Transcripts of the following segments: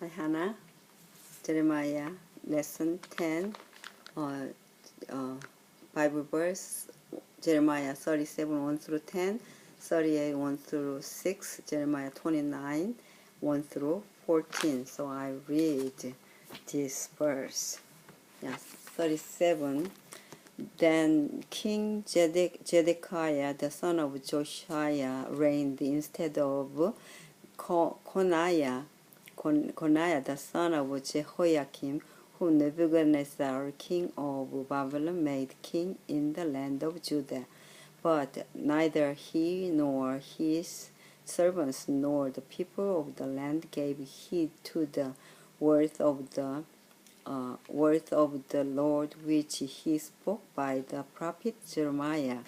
Hannah, Jeremiah, lesson 10, Bible verse, Jeremiah 37, 1 through 10, 38, 1 through 6, Jeremiah 29, 1 through 14. So I read this verse. Yes, 37. Then King Zedekiah, the son of Josiah, reigned instead of Coniah, the son of Jehoiakim, whom Nebuchadnezzar, king of Babylon, made king in the land of Judah. But neither he nor his servants nor the people of the land gave heed to the word of the Lord which he spoke by the prophet Jeremiah.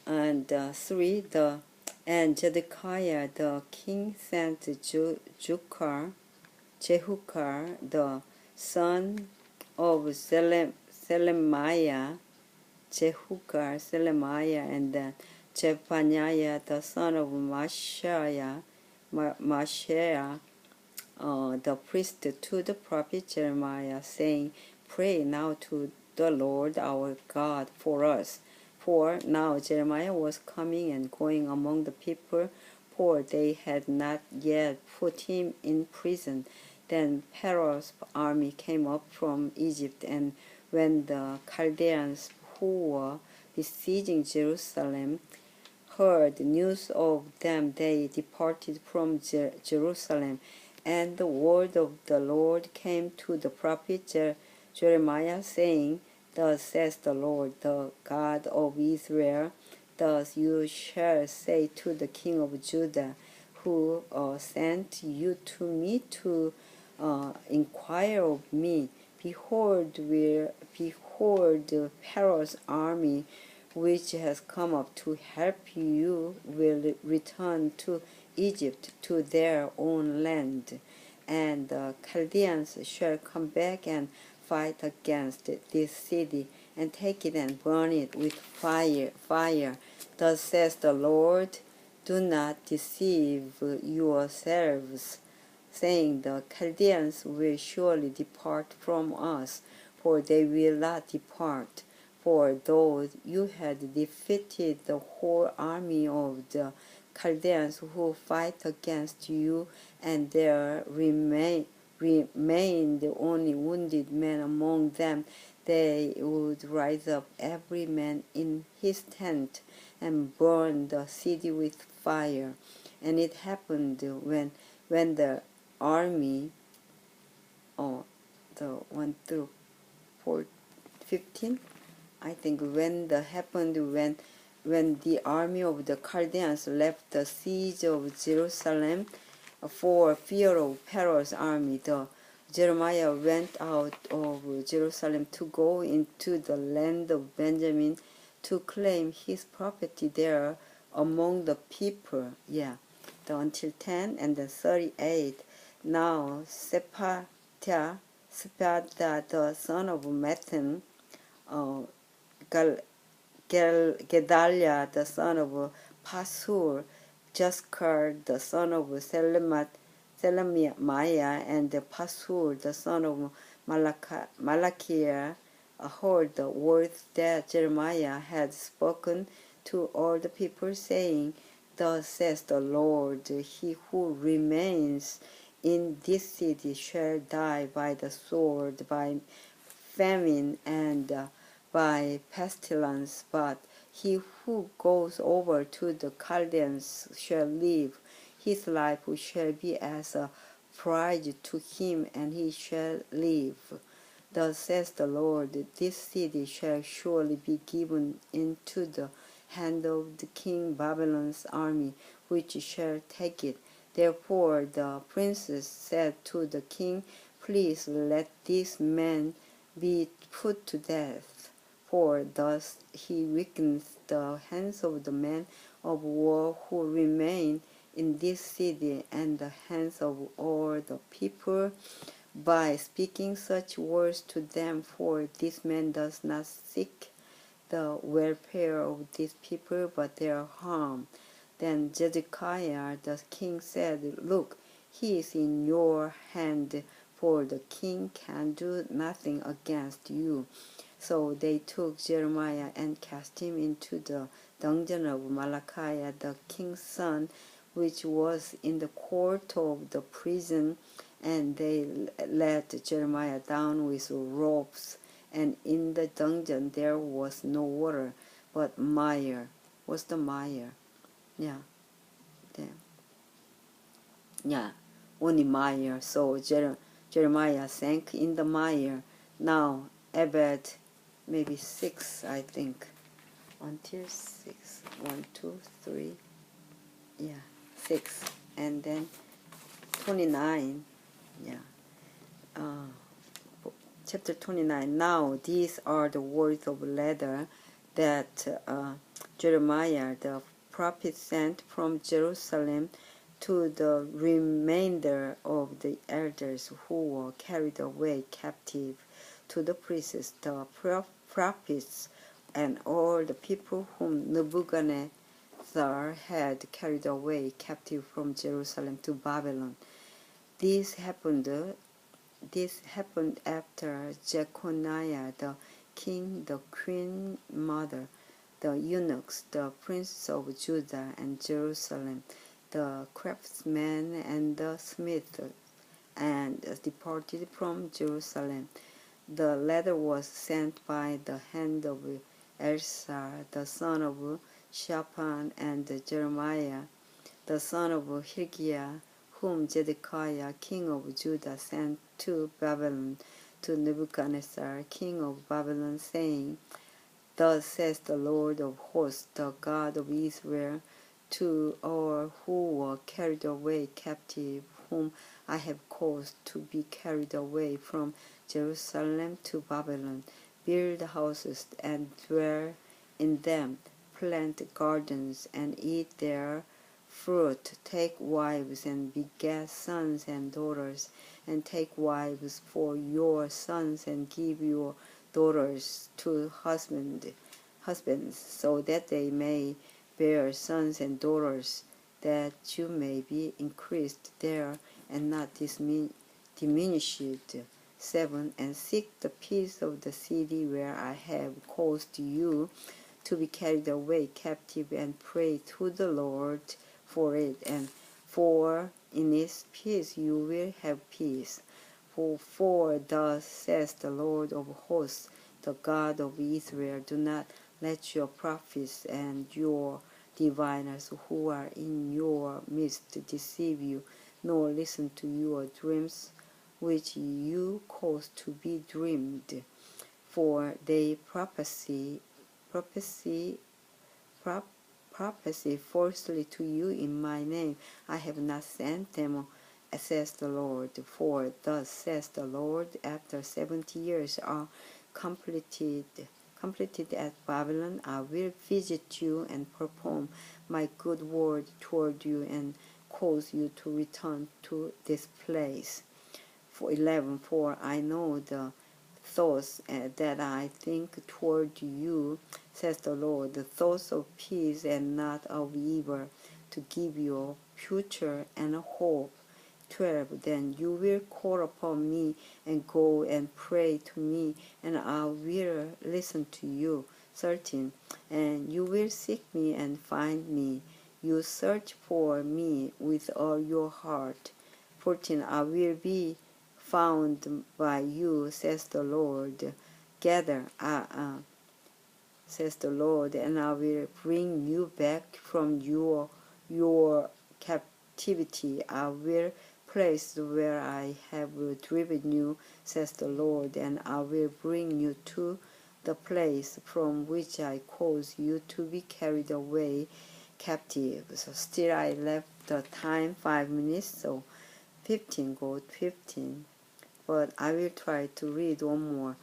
And 3. And Zedekiah the king sent Jehukar, the son of Selemiah, and then Zephaniah, the son of Maaseiah, the priest, to the prophet Jeremiah, saying, Pray now to the Lord our God for us. For now Jeremiah was coming and going among the people, for they had not yet put him in prison. Then Pharaoh's army came up from Egypt, and when the Chaldeans who were besieging Jerusalem heard news of them, they departed from Jerusalem. And the word of the Lord came to the prophet Jeremiah, saying, Thus says the Lord, the God of Israel, Thus you shall say to the king of Judah, who sent you to me to inquire of me, Behold, Pharaoh's army, which has come up to help you, will return to Egypt, to their own land. And the Chaldeans shall come back and fight against this city, and take it and burn it with fire. Thus says the Lord, Do not deceive yourselves, saying, The Chaldeans will surely depart from us, for they will not depart. For though you had defeated the whole army of the Chaldeans who fight against you, and there remained only wounded men among them, they would rise up every man in his tent and burn the city with fire. And it happened when the army, the 1 through 15, I think when the army of the Chaldeans left the siege of Jerusalem for fear of Pharaoh's army, Jeremiah went out of Jerusalem to go into the land of Benjamin to claim his property there among the people. Until 10 and then 38. Now Sephatia, the son of Mathan, Gedaliah, the son of Pasur, Jaskar, the son of Selemiah, and Pasur, the son of Malachiah, heard the words that Jeremiah had spoken to all the people, saying, Thus says the Lord, He who remains in this city shall die by the sword, by famine, and by pestilence, but he who goes over to the Chaldeans shall live. His life shall be as a prize to him, and he shall live. Thus says the Lord, This city shall surely be given into the hand of the king Babylon's army, which shall take it. Therefore the princes said to the king, Please let this man be put to death, for thus he weakens the hands of the men of war who remain in this city, and the hands of all the people, by speaking such words to them, for this man does not seek the welfare of these people, but their harm. Then Zedekiah the king said, Look, he is in your hand, for the king can do nothing against you. So they took Jeremiah and cast him into the dungeon of Malachiah, the king's son, which was in the court of the prison, and they let Jeremiah down with ropes, and in the dungeon there was no water, but mire. What's the mire? Yeah, yeah, only mire. So Jeremiah sank in the mire. Now, about maybe 6, I think, until 6. 1, 2, 3, yeah, 6, and then 29, yeah. Chapter 29. Now these are the words of letter that Jeremiah the prophet sent from Jerusalem to the remainder of the elders who were carried away captive, to the priests, the prophets, and all the people whom Nebuchadnezzar had carried away captive from Jerusalem to Babylon. This happened after Jeconiah the king, the queen mother, the eunuchs, the princes of Judah and Jerusalem, the craftsmen and the smiths, and departed from Jerusalem. The letter was sent by the hand of Elsar, the son of Shaphan, and Jeremiah, the son of Hilkiah, whom Zedekiah, king of Judah, sent to Babylon, to Nebuchadnezzar, king of Babylon, saying, Thus says the Lord of hosts, the God of Israel, to all who were carried away captive, whom I have caused to be carried away from Jerusalem to Babylon, build houses and dwell in them, plant gardens and eat their fruit, take wives and beget sons and daughters, and take wives for your sons and give your daughters to husbands, so that they may bear sons and daughters, that you may be increased there and not diminished. 7. And seek the peace of the city where I have caused you to be carried away captive, and pray to the Lord for it, and for in its peace you will have peace. For thus says the Lord of hosts, the God of Israel, do not let your prophets and your diviners who are in your midst deceive you, nor listen to your dreams which you cause to be dreamed. For they prophesy falsely to you in my name. I have not sent them, says the Lord. For thus says the Lord, after 70 years are completed at Babylon, I will visit you and perform my good word toward you and cause you to return to this place. For 11, for I know the thoughts that I think toward you, says the Lord, the thoughts of peace and not of evil, to give you a future and a hope. 12, then you will call upon me and go and pray to me, and I will listen to you. 13, and you will seek me and find me. You search for me with all your heart. 14, I will be found by you, says the Lord. Gather, says the Lord, and I will bring you back from your captivity. I will place where I have driven you, says the Lord, and I will bring you to the place from which I caused you to be carried away captive. So still I left the time 5 minutes, so 15, go 15. But I will try to read one more,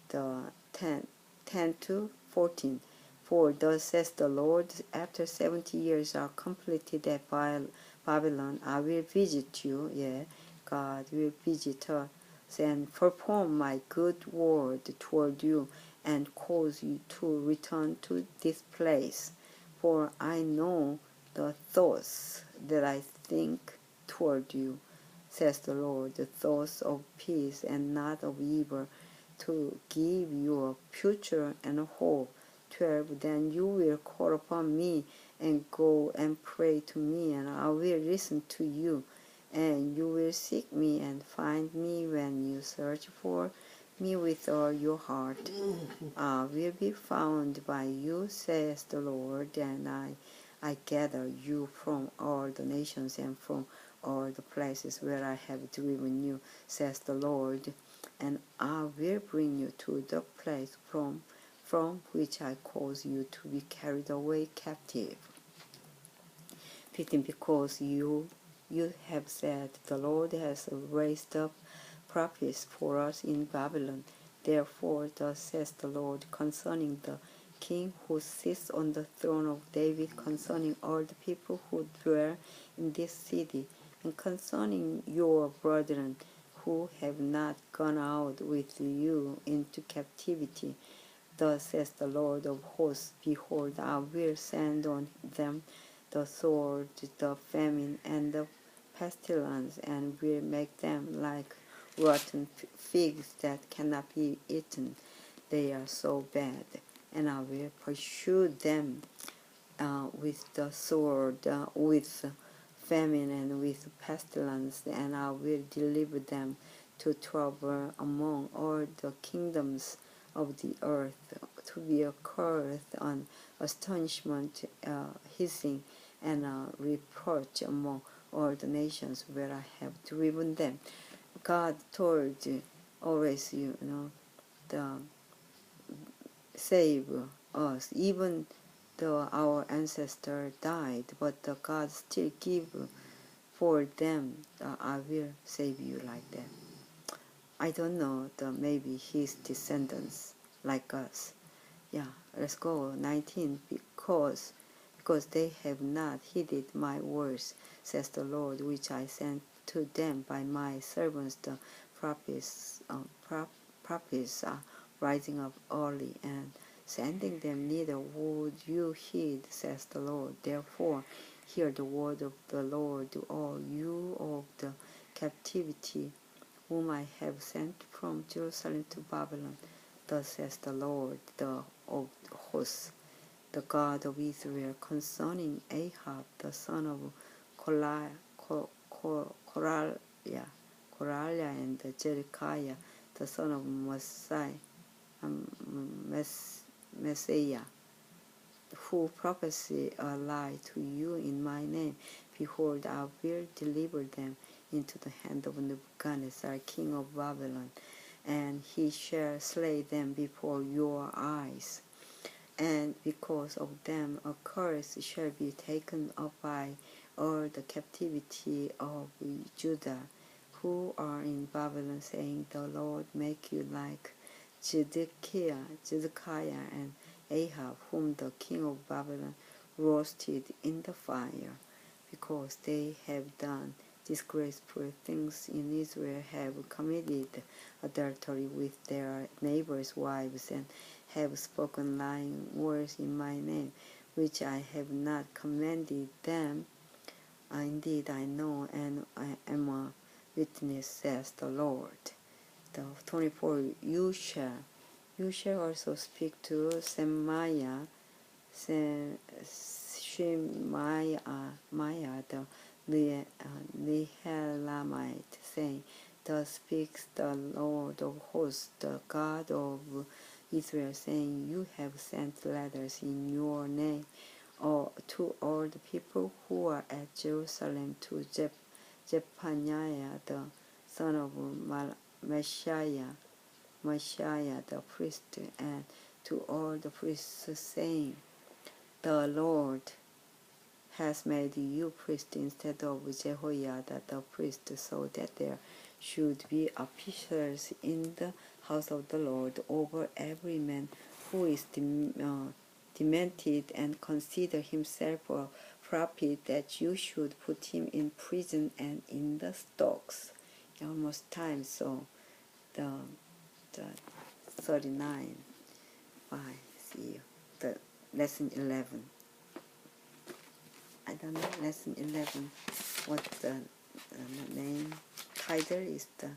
the 10 to 14. For thus says the Lord, after 70 years are completed at Babylon, I will visit you, God will visit us, and perform my good word toward you, and cause you to return to this place. For I know the thoughts that I think toward you, says the Lord, the thoughts of peace and not of evil, to give you a future and a hope. 12. Then you will call upon me and go and pray to me, and I will listen to you. And you will seek me and find me when you search for me with all your heart. I will be found by you, says the Lord, and I gather you from all the nations and from all the places where I have driven you, says the Lord, and I will bring you to the place from which I caused you to be carried away captive. 15. Because you have said, the Lord has raised up prophets for us in Babylon. Therefore, thus says the Lord concerning the king who sits on the throne of David, concerning all the people who dwell in this city, and concerning your brethren who have not gone out with you into captivity. Thus says the Lord of hosts, behold, I will send on them the sword, the famine, and the pestilence, and will make them like rotten figs that cannot be eaten. They are so bad, and I will pursue them with the sword, with famine, and with pestilence, and I will deliver them to trouble among all the kingdoms of the earth, to be a curse on astonishment, hissing, and reproach among all the nations where I have driven them. God told always, the save us, even though our ancestors died, but God still give for them. I will save you like that. I don't know, maybe his descendants like us. Yeah, let's go. 19. Because they have not heeded my words, says the Lord, which I sent to them by my servants the prophets. Prophets are rising up early and sending them, neither would you heed, says the Lord. Therefore, hear the word of the Lord, all you of the captivity, whom I have sent from Jerusalem to Babylon. Thus says the Lord, the of hosts, the God of Israel, concerning Ahab, the son of Koraliah, and Zedekiah, the son of Messiah, who prophesy a lie to you in my name. Behold, I will deliver them into the hand of Nebuchadnezzar, king of Babylon, and he shall slay them before your eyes. And because of them a curse shall be taken up by all the captivity of Judah, who are in Babylon, saying, the Lord make you like Zedekiah and Ahab, whom the king of Babylon roasted in the fire, because they have done disgraceful things in Israel, have committed adultery with their neighbors' wives, and have spoken lying words in my name, which I have not commanded them. Indeed, I know, and I am a witness, says the Lord. The 24. You shall also speak to Shemaiah, the Nehelamite, saying, thus speaks the Lord of hosts, the God of Israel, saying, you have sent letters in your name to all the people who are at Jerusalem, to Zephaniah, the son of Messiah, the priest, and to all the priests, saying, the Lord has made you priest instead of Jehoiada the priest, so that there should be officials in the house of the Lord over every man who is demented and consider himself a prophet, that you should put him in prison and in the stocks. Almost time, so the 39. Bye. See you. The lesson 11. I don't know, lesson 11, what the name title is the